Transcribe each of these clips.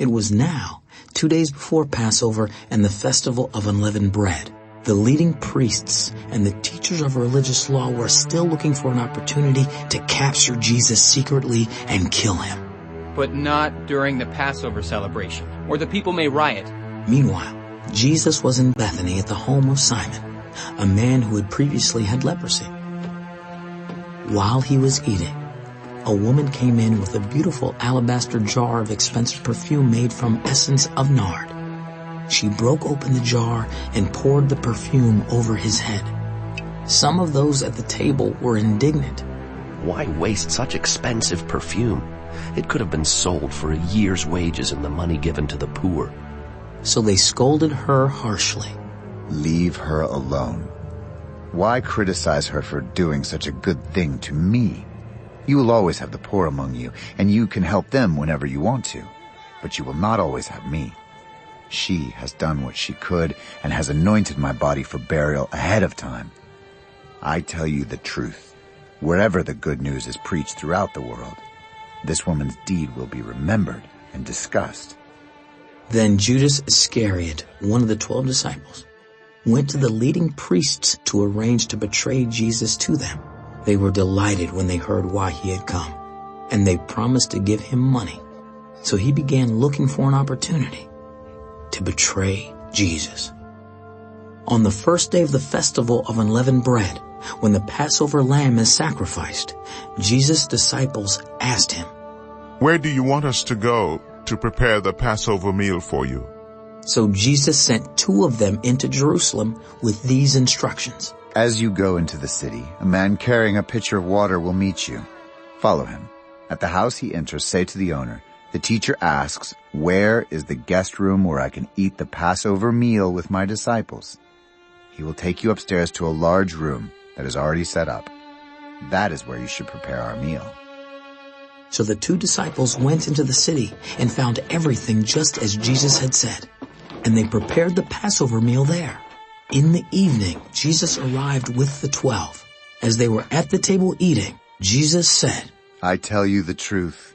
It was now 2 days before Passover and the Festival of Unleavened Bread. The leading priests and the teachers of religious law were still looking for an opportunity to capture Jesus secretly and kill him. But not during the Passover celebration, or the people may riot. Meanwhile, Jesus was in Bethany at the home of Simon, a man who had previously had leprosy. While he was eating, a woman came in with a beautiful alabaster jar of expensive perfume made from essence of nard. She broke open the jar and poured the perfume over his head. Some of those at the table were indignant. Why waste such expensive perfume? It could have been sold for a year's wages and the money given to the poor. So they scolded her harshly. Leave her alone. Why criticize her for doing such a good thing to me? You will always have the poor among you, and you can help them whenever you want to. But you will not always have me. She has done what she could and has anointed my body for burial ahead of time. I tell you the truth. Wherever the good news is preached throughout the world, this woman's deed will be remembered and discussed. Then Judas Iscariot, one of the 12 disciples, went to the leading priests to arrange to betray Jesus to them. They were delighted when they heard why he had come, and they promised to give him money. So he began looking for an opportunity to betray Jesus. On the first day of the Festival of Unleavened Bread, when the Passover lamb is sacrificed, Jesus' disciples asked him, "Where do you want us to go to prepare the Passover meal for you?" So Jesus sent 2 of them into Jerusalem with these instructions. As you go into the city, a man carrying a pitcher of water will meet you. Follow him. At the house he enters, say to the owner, "The teacher asks, where is the guest room where I can eat the Passover meal with my disciples?" He will take you upstairs to a large room that is already set up. That is where you should prepare our meal. So the 2 disciples went into the city and found everything just as Jesus had said, and they prepared the Passover meal there. In the evening, Jesus arrived with the 12. As they were at the table eating, Jesus said, I tell you the truth.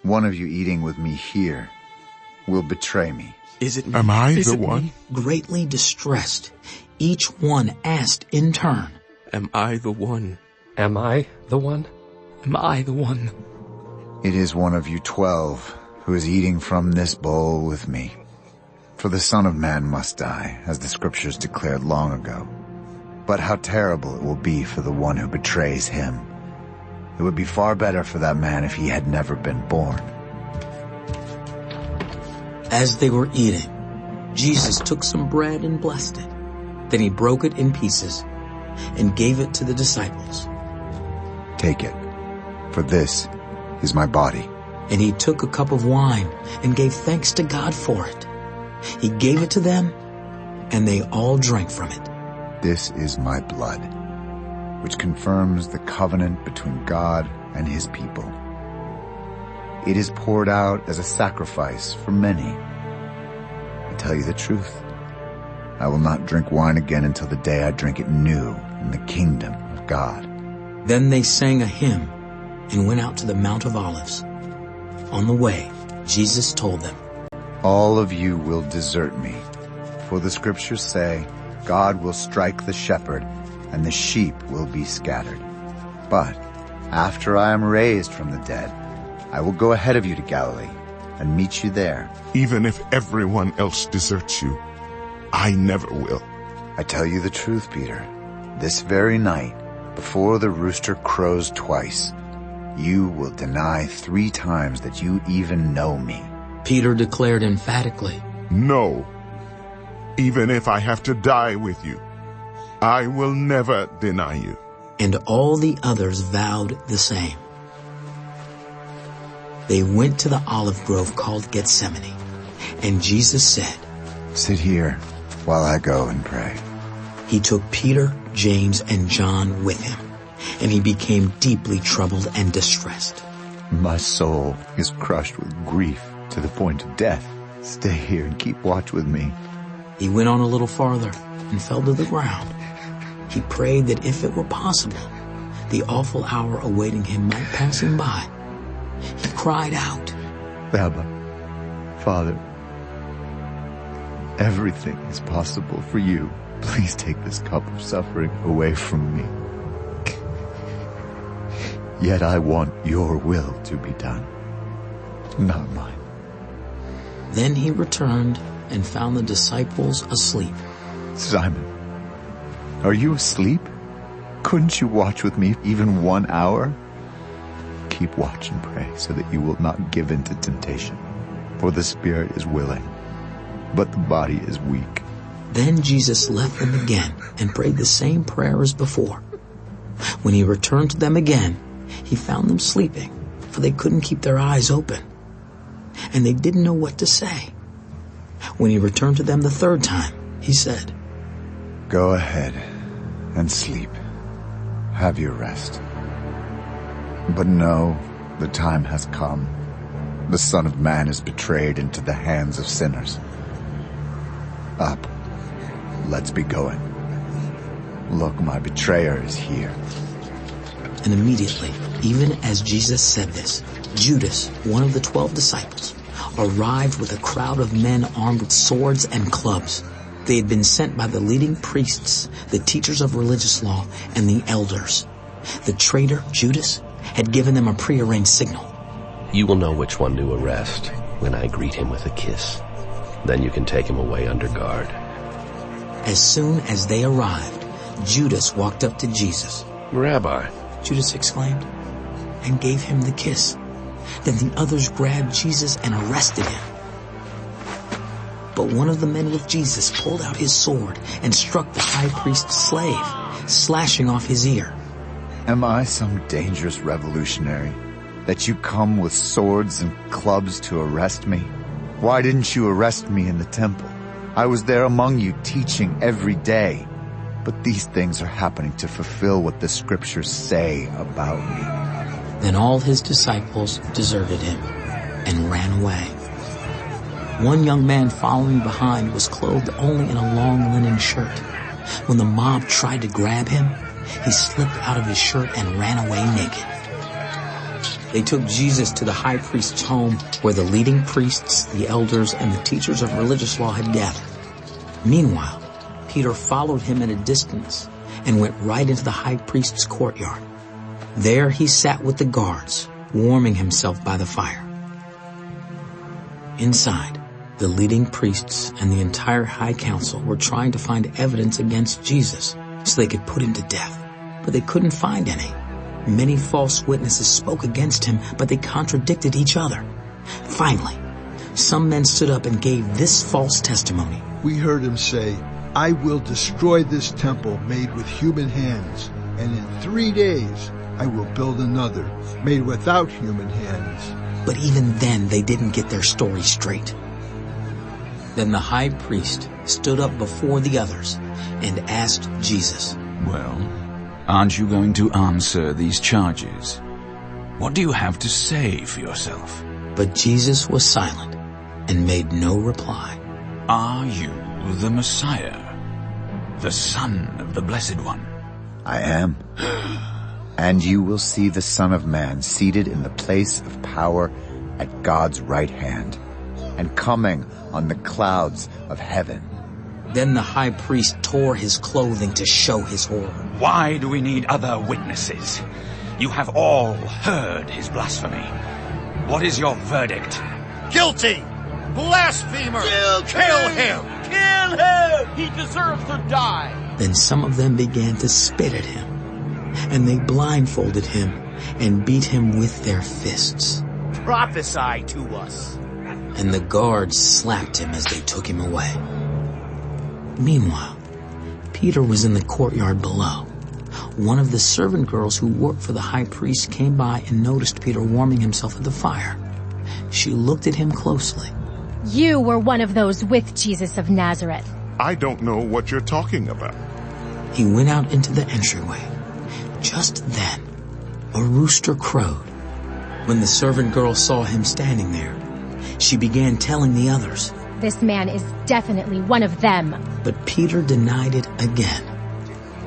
One of you eating with me here will betray me. Is it me? Am I the one? Greatly distressed, each one asked in turn, Am I the one? Am I the one? Am I the one? It is one of you 12 who is eating from this bowl with me. For the Son of Man must die, as the Scriptures declared long ago. But how terrible it will be for the one who betrays him. It would be far better for that man if he had never been born. As they were eating, Jesus took some bread and blessed it. Then he broke it in pieces and gave it to the disciples. Take it, for this is my body. And he took a cup of wine and gave thanks to God for it. He gave it to them, and they all drank from it. This is my blood, which confirms the covenant between God and his people. It is poured out as a sacrifice for many. I tell you the truth. I will not drink wine again until the day I drink it new in the kingdom of God. Then they sang a hymn and went out to the Mount of Olives. On the way, Jesus told them, All of you will desert me, for the Scriptures say, God will strike the shepherd, and the sheep will be scattered. But after I am raised from the dead, I will go ahead of you to Galilee and meet you there. Even if everyone else deserts you, I never will. I tell you the truth, Peter. This very night, before the rooster crows twice, you will deny 3 times that you even know me. Peter declared emphatically, No. Even if I have to die with you, I will never deny you. And all the others vowed the same. They went to the olive grove called Gethsemane, and Jesus said, Sit here while I go and pray. He took Peter, James, and John with him, and he became deeply troubled and distressed. My soul is crushed with grief to the point of death. Stay here and keep watch with me. He went on a little farther and fell to the ground. He prayed that if it were possible, the awful hour awaiting him might pass him by. He cried out, Abba, Father, everything is possible for you. Please take this cup of suffering away from me. Yet I want your will to be done, not mine. Then he returned and found the disciples asleep. Simon, are you asleep? Couldn't you watch with me even 1 hour? Keep watch and pray so that you will not give in to temptation. For the spirit is willing, but the body is weak. Then Jesus left them again and prayed the same prayer as before. When he returned to them again, he found them sleeping, for they couldn't keep their eyes open. And they didn't know what to say. When he returned to them the third time, he said, Go ahead and sleep. Have your rest. But no, the time has come. The Son of Man is betrayed into the hands of sinners. Up. Let's be going. Look, my betrayer is here. And immediately, even as Jesus said this, Judas, one of the 12 disciples, arrived with a crowd of men armed with swords and clubs. They had been sent by the leading priests, the teachers of religious law, and the elders. The traitor, Judas, had given them a prearranged signal. You will know which one to arrest when I greet him with a kiss. Then you can take him away under guard. As soon as they arrived, Judas walked up to Jesus. Rabbi, Judas exclaimed, and gave him the kiss. Then the others grabbed Jesus and arrested him. But one of the men with Jesus pulled out his sword and struck the high priest's slave, slashing off his ear. Am I some dangerous revolutionary, that you come with swords and clubs to arrest me? Why didn't you arrest me in the temple? I was there among you teaching every day. But these things are happening to fulfill what the scriptures say about me. Then all his disciples deserted him and ran away. One young man following behind was clothed only in a long linen shirt. When the mob tried to grab him, he slipped out of his shirt and ran away naked. They took Jesus to the high priest's home, where the leading priests, the elders, and the teachers of religious law had gathered. Meanwhile, Peter followed him at a distance and went right into the high priest's courtyard. There he sat with the guards, warming himself by the fire. Inside, the leading priests and the entire high council were trying to find evidence against Jesus so they could put him to death, but they couldn't find any. Many false witnesses spoke against him, but they contradicted each other. Finally, some men stood up and gave this false testimony. We heard him say, I will destroy this temple made with human hands, and in 3 days I will build another made without human hands. But even then they didn't get their story straight. Then the high priest stood up before the others and asked Jesus, Well, aren't you going to answer these charges? What do you have to say for yourself? But Jesus was silent and made no reply. Are you the Messiah, the Son of the Blessed One? I am. And you will see the Son of Man seated in the place of power at God's right hand, and coming on the clouds of heaven. Then the high priest tore his clothing to show his horror. Why do we need other witnesses? You have all heard his blasphemy. What is your verdict? Guilty! Blasphemer! Kill him! Kill him! He deserves to die! Then some of them began to spit at him, and they blindfolded him and beat him with their fists. Prophesy to us! And the guards slapped him as they took him away. Meanwhile, Peter was in the courtyard below. One of the servant girls who worked for the high priest came by and noticed Peter warming himself at the fire. She looked at him closely. You were one of those with Jesus of Nazareth. I don't know what you're talking about. He went out into the entryway. Just then, a rooster crowed. When the servant girl saw him standing there, she began telling the others, This man is definitely one of them. But Peter denied it again.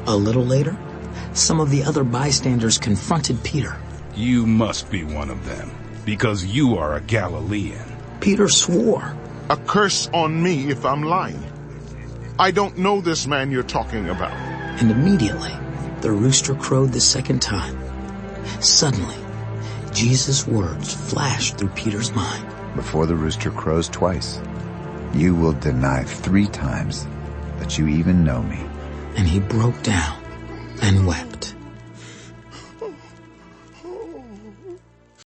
A little later, some of the other bystanders confronted Peter. You must be one of them, because you are a Galilean. Peter swore. A curse on me if I'm lying. I don't know this man you're talking about. And immediately the rooster crowed the second time. Suddenly, Jesus' words flashed through Peter's mind. Before the rooster crows twice, you will deny 3 times that you even know me. And he broke down and wept.